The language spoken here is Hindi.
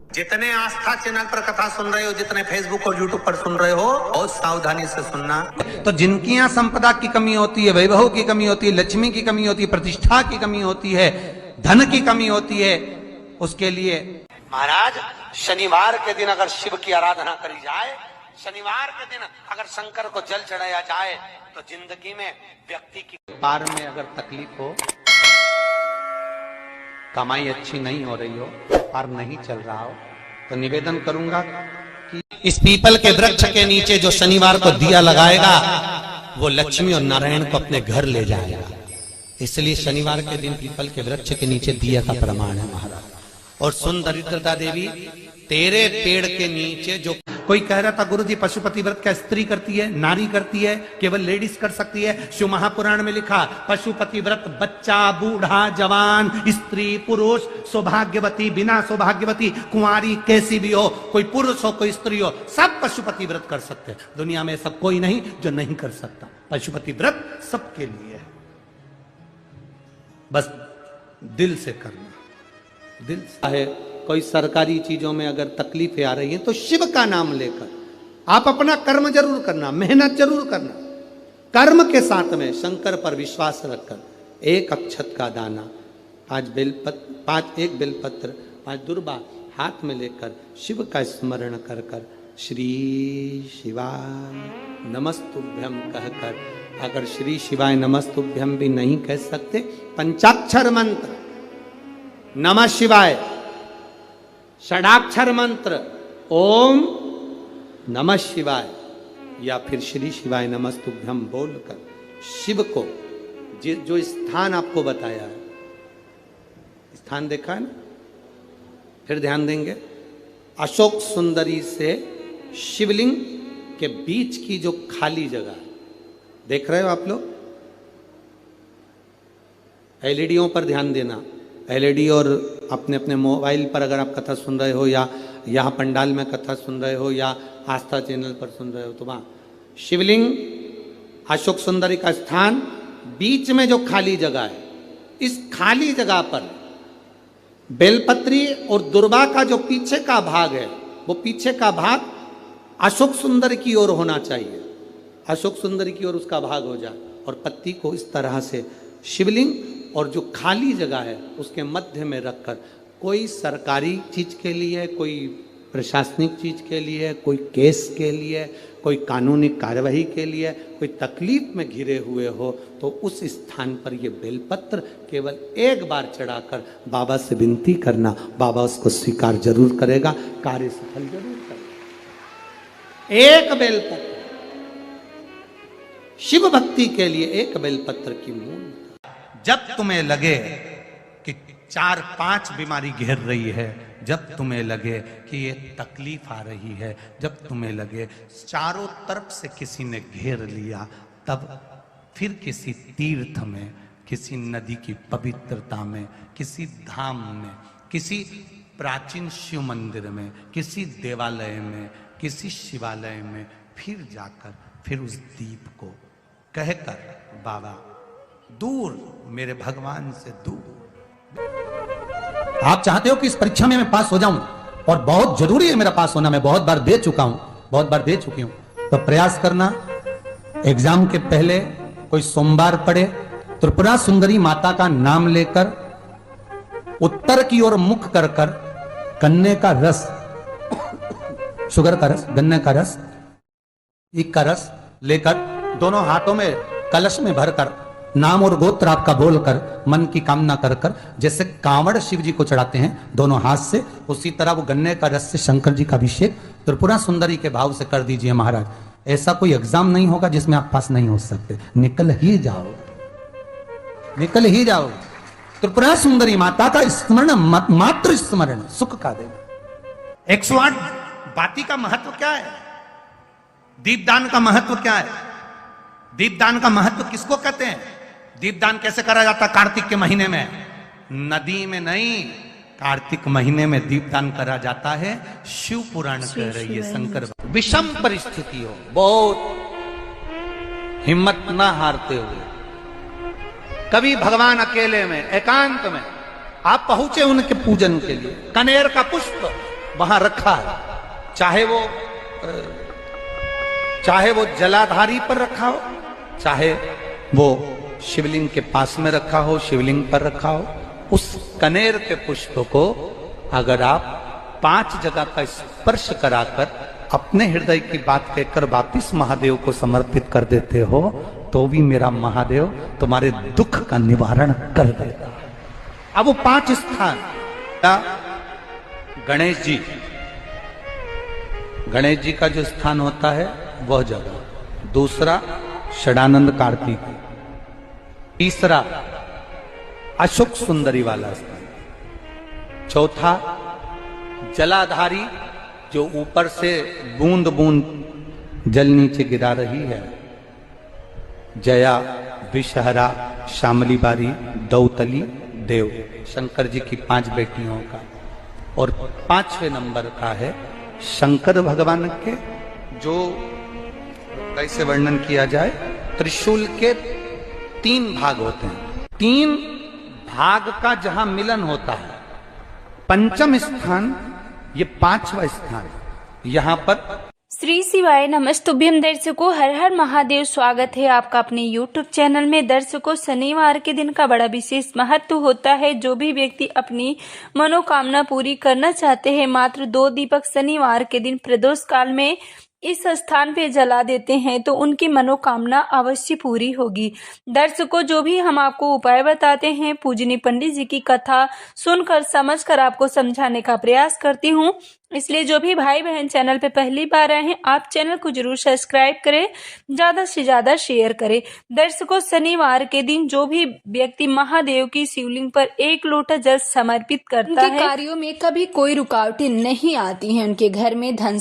जितने आस्था चैनल पर कथा सुन रहे हो, जितने फेसबुक और यूट्यूब पर सुन रहे हो, बहुत सावधानी से सुनना। तो जिनकी यहाँ संपदा की कमी होती है, वैभव की कमी होती है, लक्ष्मी की कमी होती है, प्रतिष्ठा की कमी होती है, धन की कमी होती है, उसके लिए महाराज शनिवार के दिन अगर शिव की आराधना करी जाए, शनिवार के दिन अगर शंकर को जल चढ़ाया जाए, तो जिंदगी में व्यक्ति की पार में अगर तकलीफ हो, कमाई अच्छी नहीं हो रही हो, पार नहीं चल रहा हो, तो निवेदन करूंगा कि इस पीपल के वृक्ष के नीचे जो शनिवार को दिया लगाएगा, वो लक्ष्मी और नारायण को अपने घर ले जाएगा। इसलिए शनिवार के दिन पीपल के वृक्ष के नीचे दिया का प्रमाण है महाराज। और सुन दरिद्रता देवी, तेरे पेड़ के नीचे जो कोई कह रहा था गुरुजी पशुपति व्रत क्या स्त्री करती है, नारी करती है, केवल लेडीज कर सकती है? शिव महापुराण में लिखा, पशुपति व्रत बच्चा, बूढ़ा, जवान, स्त्री, पुरुष, सौभाग्यवती, बिना सौभाग्यवती, कुंवारी, कैसी भी हो, कोई पुरुष हो कोई स्त्री हो, सब पशुपति व्रत कर सकते हैं। दुनिया में सब कोई नहीं जो नहीं कर सकता। पशुपति व्रत सबके लिए है, बस दिल से करना, दिल से है। कोई सरकारी चीजों में अगर तकलीफें आ रही है तो शिव का नाम लेकर आप अपना कर्म जरूर करना, मेहनत जरूर करना, कर्म के साथ में शंकर पर विश्वास रखकर एक अक्षत का दाना, 5 बेलपत्र 5 दुर्बा हाथ में लेकर शिव का स्मरण कर कर श्री शिवाय नमस्तुभ्यम कहकर, अगर श्री शिवाय नमस्तुभ्यम भी नहीं कह सकते, पंचाक्षर मंत्र नमः शिवाय, षडाक्षर मंत्र ओम नमः शिवाय या फिर श्री शिवाय नमस्तुभ्यम बोलकर शिव को जो स्थान आपको बताया है, स्थान देखा है ना, फिर ध्यान देंगे। अशोक सुंदरी से शिवलिंग के बीच की जो खाली जगह है, देख रहे हो आप लोग? एलईडीओं पर ध्यान देना, एलईडी और अपने अपने मोबाइल पर अगर आप कथा सुन रहे हो, या यहाँ पंडाल में कथा सुन रहे हो, या आस्था चैनल पर सुन रहे हो, तो वहाँ शिवलिंग, अशोक सुंदरी का स्थान, बीच में जो खाली जगह है, इस खाली जगह पर बेलपत्री और दुर्बा का जो पीछे का भाग है, वो पीछे का भाग अशोक सुंदर की ओर होना चाहिए। अशोक सुंदर की ओर उसका भाग हो जाए, और पत्ती को इस तरह से शिवलिंग और जो खाली जगह है उसके मध्य में रखकर, कोई सरकारी चीज के लिए, कोई प्रशासनिक चीज के लिए, कोई केस के लिए, कोई कानूनी कार्यवाही के लिए, कोई तकलीफ में घिरे हुए हो, तो उस स्थान पर ये बेलपत्र केवल एक बार चढ़ाकर बाबा से विनती करना, बाबा उसको स्वीकार जरूर करेगा, कार्य सफल जरूर करेगा। एक बेलपत्र शिव भक्ति के लिए, एक बेलपत्र की मूल। जब तुम्हें लगे कि 4-5 बीमारी घेर रही है, जब तुम्हें लगे कि ये तकलीफ आ रही है, जब तुम्हें लगे चारों तरफ से किसी ने घेर लिया, तब फिर किसी तीर्थ में, किसी नदी की पवित्रता में, किसी धाम में, किसी प्राचीन शिव मंदिर में, किसी देवालय में, किसी शिवालय में फिर जाकर फिर उस दीप को कहकर, बाबा दूर, मेरे भगवान से दूर। आप चाहते हो कि इस परीक्षा में मैं पास हो जाऊं, और बहुत जरूरी है मेरा पास होना, मैं बहुत बार दे चुका हूं, बहुत बार दे चुकी हूं, तो प्रयास करना। एग्जाम के पहले कोई सोमवार पड़े, त्रिपुरा सुंदरी माता का नाम लेकर उत्तर की ओर मुख कर कर गन्ने का रस, शुगर का रस, गन्ने का रस, एक का रस लेकर दोनों हाथों में कलश में भरकर नाम और गोत्र आपका बोलकर मन की कामना कर कर, जैसे कांवड़ शिव जी को चढ़ाते हैं दोनों हाथ से, उसी तरह वो गन्ने का रस से शंकर जी का अभिषेक त्रिपुरा सुंदरी के भाव से कर दीजिए महाराज। ऐसा कोई एग्जाम नहीं होगा जिसमें आप पास नहीं हो सकते, निकल ही जाओ, निकल ही जाओ। त्रिपुरा सुंदरी माता का स्मरण, मात्र स्मरण सुख का दे। 108 बाती का महत्व क्या है? दीपदान का महत्व क्या है? दीपदान का महत्व किसको कहते हैं? दीपदान कैसे करा जाता? कार्तिक के महीने में, नदी में नहीं, कार्तिक महीने में दीपदान करा जाता है। शिव पुराण कह रही है शंकर। विषम परिस्थिति हो, बहुत हिम्मत ना हारते हुए, कभी भगवान अकेले में एकांत में आप पहुंचे उनके पूजन के लिए, कनेर का पुष्प वहां रखा है, चाहे वो जलाधारी पर रखा हो, चाहे वो शिवलिंग के पास में रखा हो, शिवलिंग पर रखा हो, उस कनेर के पुष्प को अगर आप 5 जगह का स्पर्श कराकर अपने हृदय की बात कहकर वापिस महादेव को समर्पित कर देते हो, तो भी मेरा महादेव तुम्हारे दुख का निवारण कर देता है। अब वो 5 स्थान, गणेश जी का जो स्थान होता है वह जगह, दूसरा षडानंद कार्तिक, तीसरा अशोक सुंदरी वाला स्थान, चौथा जलाधारी जो ऊपर से बूंद बूंद जल नीचे गिरा रही है, जया, विषहरा, श्यामली बारी, दौतली, देव, शंकर जी की 5 बेटियों का। और 5वें नंबर का है शंकर भगवान के, जो कैसे वर्णन किया जाए, त्रिशूल के 3 भाग होते हैं, 3 भाग का जहां मिलन होता है। 5वां स्थान, ये 5वां स्थान, यहां पर श्री शिवाय नमस्तुभ्यम। दर्शकों, हर हर महादेव। स्वागत है आपका अपने YouTube चैनल में। दर्शकों, शनिवार के दिन का बड़ा विशेष महत्व होता है। जो भी व्यक्ति अपनी मनोकामना पूरी करना चाहते हैं, मात्र 2 दीपक शनिवार के दिन प्रदोष काल में इस स्थान पे जला देते हैं तो उनकी मनोकामना अवश्य पूरी होगी। दर्शकों, जो भी हम आपको उपाय बताते हैं, पूजनीय पंडित जी की कथा सुनकर समझकर आपको समझाने का प्रयास करती हूँ। इसलिए जो भी भाई बहन चैनल पे पहली बार आए हैं, आप चैनल को जरूर सब्सक्राइब करें, ज्यादा से ज्यादा शेयर करें। दर्शकों, शनिवार के दिन जो भी व्यक्ति महादेव की शिवलिंग पर 1 लोटा जल समर्पित करता है, कार्यों में कभी कोई रुकावटें नहीं आती हैं। उनके घर में धन